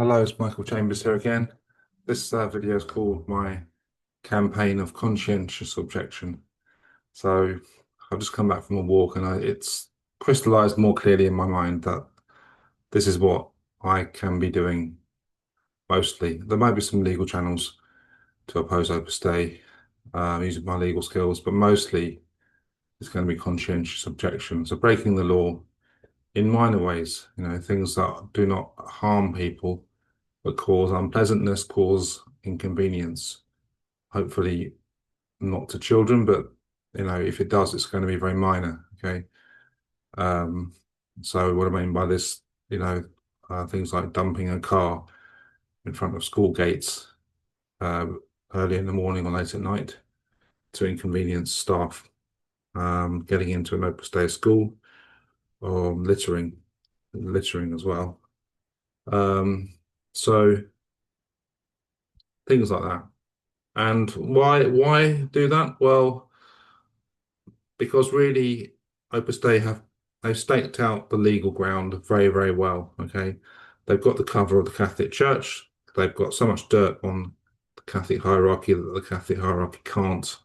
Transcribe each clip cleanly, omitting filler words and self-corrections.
Hello, it's Michael Chambers here again. This video is called my campaign of conscientious objection. So I've just come back from a walk and it's crystallized more clearly in my mind that this is what I can be doing mostly. There might be some legal channels to oppose Opus Dei using my legal skills, but mostly it's going to be conscientious objection. So breaking the law in minor ways, things that do not harm people but cause unpleasantness, cause inconvenience. Hopefully not to children, but if it does, it's going to be very minor. Okay. Um, so what I mean by this, things like dumping a car in front of school gates uh, early in the morning or late at night to inconvenience staff, getting into an Opus Dei school, or littering as well. So things like that. And why do that? Well, because really Opus Dei they've staked out the legal ground very, very well. Okay. They've got the cover of the Catholic Church. They've got so much dirt on the Catholic hierarchy that the Catholic hierarchy can't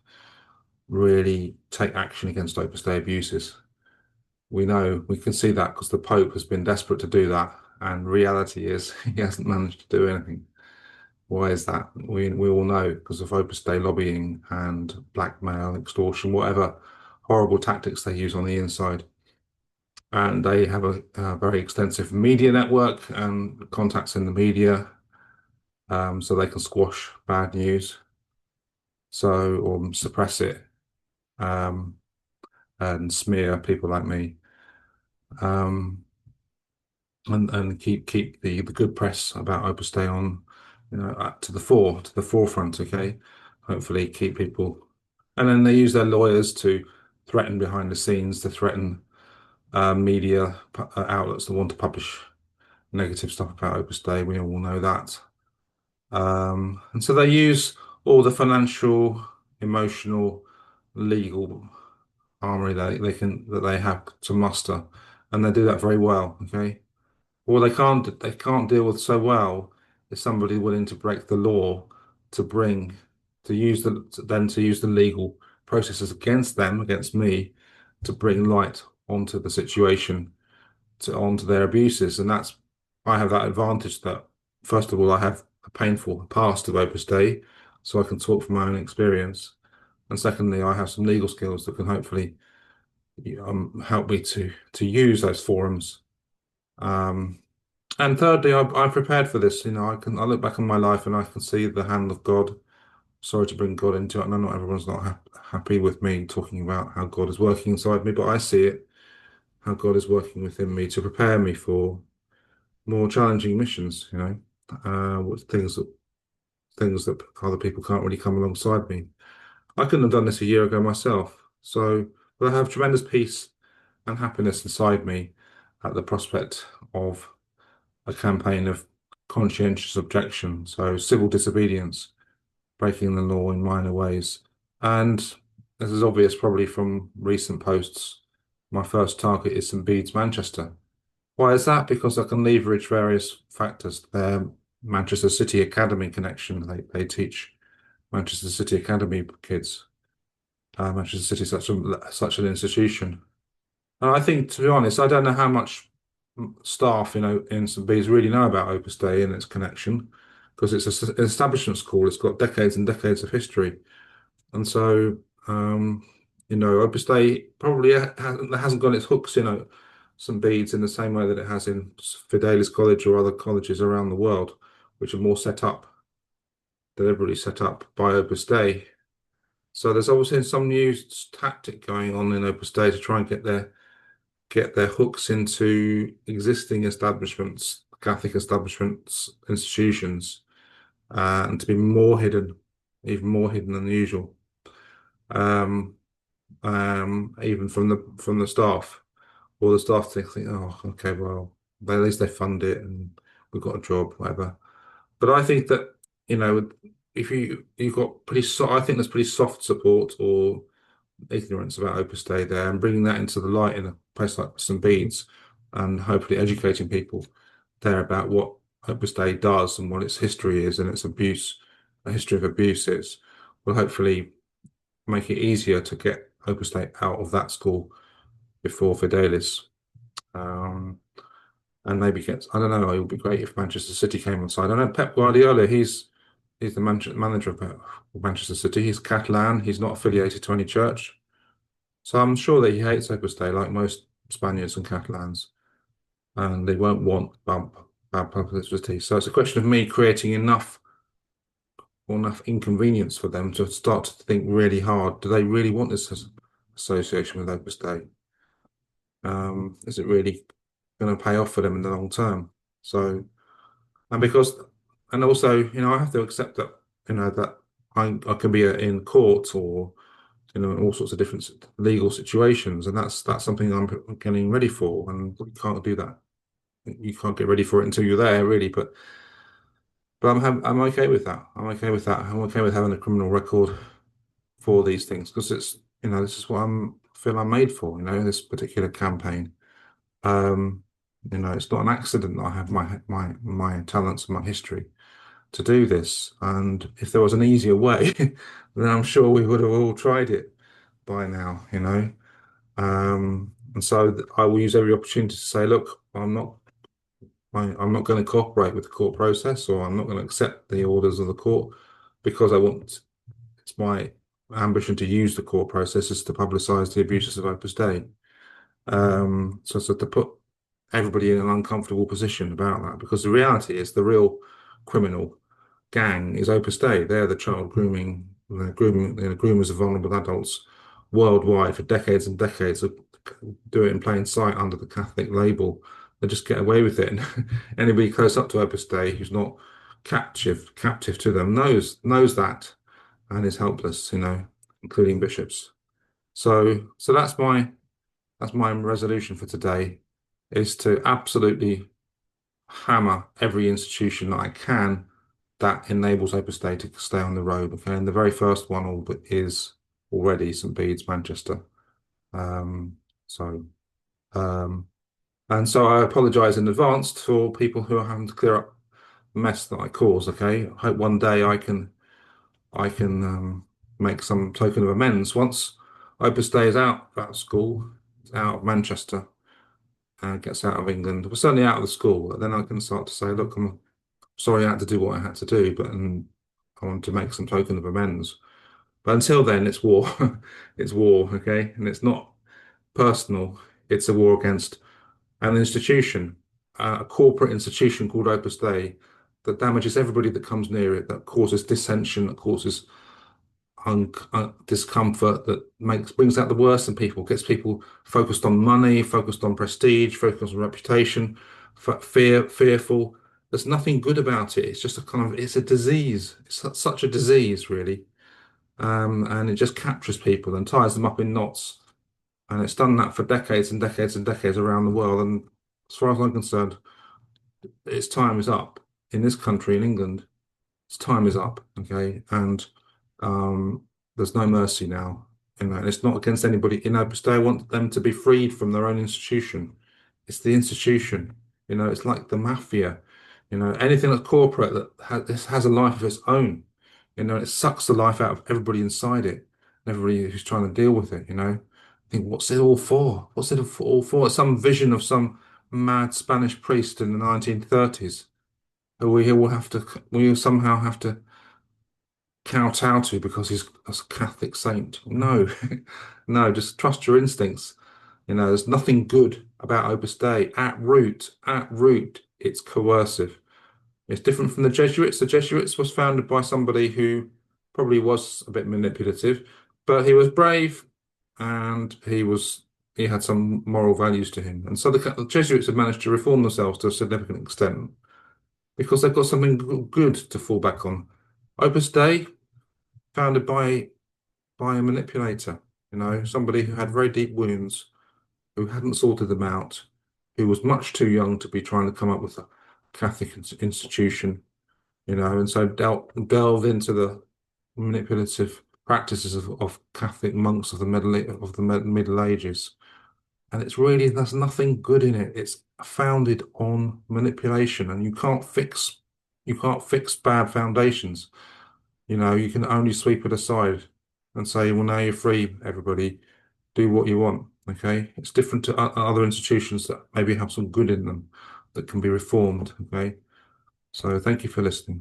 really take action against Opus Dei abuses. We can see that because the Pope has been desperate to do that, and reality is he hasn't managed to do anything. Why is that? We all know because of Opus Dei lobbying and blackmail, extortion, whatever horrible tactics they use on the inside. And they have a very extensive media network and contacts in the media, so they can squash bad news, or suppress it, um, and smear people like me, um, and keep the good press about Opus Dei on, to the forefront. Okay, hopefully keep people, and then they use their lawyers to threaten behind the scenes, to threaten media outlets that want to publish negative stuff about Opus Dei. We all know that. And so they use all the financial, emotional, legal armory that they have to muster, and they do that very well. Okay. What they can't deal with so well is somebody willing to break the law to bring to use the legal processes against them, against me, to bring light onto the situation, onto their abuses. And I have that advantage that, first of all, I have a painful past of Opus Dei, so I can talk from my own experience. And secondly, I have some legal skills that can hopefully help me to use those forums. Um, and thirdly, I prepared for this. I look back on my life and I can see the hand of God. Sorry to bring God into it. I know not everyone's not happy with me talking about how God is working inside me, but I see it, how God is working within me to prepare me for more challenging missions, with things that other people can't really come alongside me. I couldn't have done this a year ago myself. But I have tremendous peace and happiness inside me at the prospect of a campaign of conscientious objection, so civil disobedience, breaking the law in minor ways. And this is obvious probably from recent posts. My first target is St Bede's, Manchester. Why is that? Because I can leverage various factors. Their Manchester City Academy connection. They teach Manchester City Academy kids. Manchester City is such an institution. And I think, to be honest, I don't know how much staff, in St Bede's really know about Opus Dei and its connection, because it's an establishment school. It's got decades and decades of history, and so Opus Dei probably hasn't got its hooks in St Bede's in the same way that it has in Fidelis College or other colleges around the world, which are more deliberately set up by Opus Dei. So there's obviously some new tactic going on in Opus Dei to try and get their hooks into existing establishments, Catholic establishments, institutions, and to be more hidden, even more hidden than usual, um, even from the staff. Or the staff think, oh, okay, well, at least they fund it and we've got a job, whatever. But I think that, if you've got I think there's pretty soft support or ignorance about Opus Dei there, and bringing that into the light in a place like St Bede's, and hopefully educating people there about what Opus Dei does and what its history is and its abuse, a history of abuse is, will hopefully make it easier to get Opus Dei out of that school before Fidelis. Um, and maybe get, I don't know, it would be great if Manchester City came on side. I know Pep Guardiola, he's the manager of Manchester City. He's Catalan. He's not affiliated to any church. So I'm sure that he hates Opus Dei like most Spaniards and Catalans, and they won't want bad publicity. So it's a question of me creating enough inconvenience for them to start to think really hard. Do they really want this association with Opus Dei? Is it really going to pay off for them in the long term? So, and because, and also, I have to accept that, that I can be in court or, in all sorts of different legal situations, and that's something I'm getting ready for, and you can't do that. You can't get ready for it until you're there, really. But I'm okay with that. I'm okay with that. I'm okay with having a criminal record for these things because it's this is what feel I'm made for. This particular campaign. Um, it's not an accident that I have my talents and my history to do this. And if there was an easier way, then I'm sure we would have all tried it by now. And so I will use every opportunity to say, look, I'm not going to cooperate with the court process, or I'm not going to accept the orders of the court because it's my ambition to use the court processes to publicise the abuses of Opus Dei. So to put everybody in an uncomfortable position about that, because the reality is the real criminal gang is Opus Dei. They're the child grooming, groomers of vulnerable adults worldwide for decades and decades. Do it in plain sight under the Catholic label. They just get away with it. And anybody close up to Opus Dei who's not captive to them knows that and is helpless, including bishops. So that's my resolution for today, is to absolutely hammer every institution that I can that enables Opus Dei to stay on the road. Okay, and the very first one is already St Bede's, Manchester. Um, so um, and so I apologise in advance for people who are having to clear up the mess that I cause. Okay, I hope one day I can make some token of amends once Opus Dei is out of school, out of Manchester, and gets out of England. We're certainly out of the school. Then I can start to say, look, I'm sorry I had to do what I had to do, but I want to make some token of amends. But until then, it's war. It's war, okay? And it's not personal. It's a war against an institution, a corporate institution called Opus Dei that damages everybody that comes near it, that causes dissension, that causes discomfort, that brings out the worst in people, gets people focused on money, focused on prestige, focused on reputation, fearful. There's nothing good about it. It's just it's a disease. It's such a disease, really. And it just captures people and ties them up in knots. And it's done that for decades and decades and decades around the world. And as far as I'm concerned, its time is up in this country, in England. Its time is up, okay? And um, there's no mercy now. And it's not against anybody in Opus Dei. I want them to be freed from their own institution. It's the institution. It's like the mafia. Anything that's corporate that has a life of its own. It sucks the life out of everybody inside it, everybody who's trying to deal with it. I think, what's it all for? What's it all for? Some vision of some mad Spanish priest in the 1930s who we somehow have to kowtow to because he's a Catholic saint. No, no, just trust your instincts. There's nothing good about Opus Dei. At root, it's coercive. It's different from the Jesuits. The Jesuits was founded by somebody who probably was a bit manipulative, but he was brave and he had some moral values to him. And so the Jesuits have managed to reform themselves to a significant extent because they've got something good to fall back on. Opus Dei, founded by a manipulator, somebody who had very deep wounds, who hadn't sorted them out, who was much too young to be trying to come up with a Catholic institution, and so delved into the manipulative practices of Catholic monks of the Middle Ages. And there's nothing good in it. founded on manipulation, and you can't fix bad foundations. You can only sweep it aside and say, well, now you're free, everybody, do what you want. Okay, it's different to other institutions that maybe have some good in them that can be reformed. Okay, so thank you for listening.